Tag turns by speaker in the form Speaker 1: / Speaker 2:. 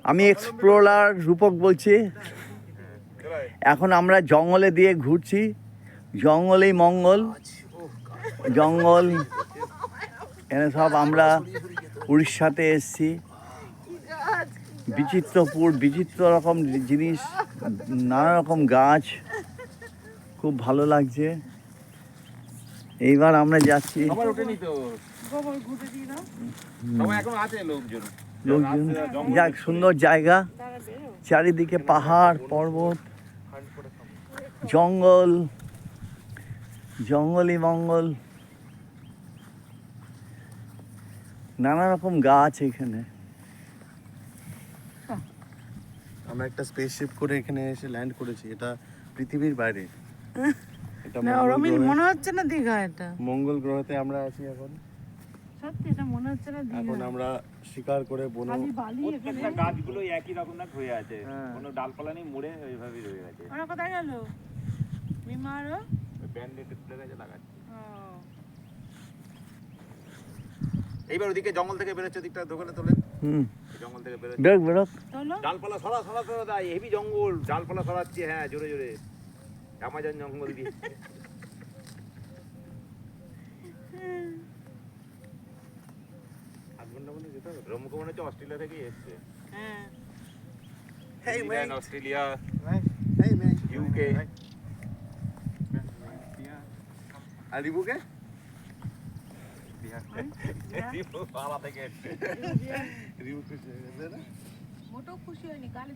Speaker 1: আমি এক্সপ্লোরার রূপক বলছি। এখন আমরা জঙ্গলে দিয়ে ঘুরছি, জঙ্গলেই মঙ্গল, জঙ্গল এনে সব আমরা উড়িষ্যাতে এসছি। বিচিত্রপুর, বিচিত্র রকম জিনিস, নানা রকম গাছ, খুব ভালো লাগছে। এইবার আমরা যাচ্ছি। লোকজন, যাক সুন্দর জায়গা, চারিদিকে পাহাড় পর্বত, জঙ্গল, জঙ্গলই মঙ্গল, নানা রকম গাছ এখানে।
Speaker 2: আমরা একটা স্পেসশিপ করে এখানে এসে ল্যান্ড করেছি। এটা পৃথিবীর বাইরে, এটা
Speaker 3: না ওরকম মনে হচ্ছে না দীঘা, এটা
Speaker 2: মঙ্গল গ্রহতে আমরা আছি এখন।
Speaker 3: সত্যি এটা মনে হচ্ছে না দীঘা।
Speaker 2: এখন আমরা শিকার করে বনো
Speaker 3: খালি বালি এখানে।
Speaker 4: প্রত্যেকটা গাছগুলো একই রকম না হয়ে আছে, কোনো ডালপালা নেই, মুড়ে ওইভাবেই রয়ে গেছে।
Speaker 3: ওরা কোথায় গেল? মিমারও
Speaker 4: ব্যান্ডেড গাছে লাগাচ্ছে। এইবার ওদিকে জঙ্গল থেকে বেরোচ্ছে, দিকটা দোকানে তোলেন। জঙ্গল থেকে বেরোচ্ছে,
Speaker 1: বেরোক বেরোক।
Speaker 4: ডালপালা সরা সরা সরা দেয়, হেভি জঙ্গল, ডালপালা সরাচ্ছে। হ্যাঁ, জোরে জোরে অ্যামাজন জঙ্গল দিয়ে। আধ ঘন্টা মধ্যে যেতে হবে। রম্মুকে মনে হচ্ছে অস্ট্রেলিয়া থেকেই এসছে।
Speaker 3: হ্যাঁ
Speaker 2: Hey,
Speaker 4: New Zealand, Australia,
Speaker 2: Hey man,
Speaker 4: UK.
Speaker 2: আর রিবুকে
Speaker 4: পাড়া থেকে এসছে।
Speaker 2: রিবু খুশি হয়ে গেছে না?
Speaker 3: মোটেও খুশি হয়নি কাল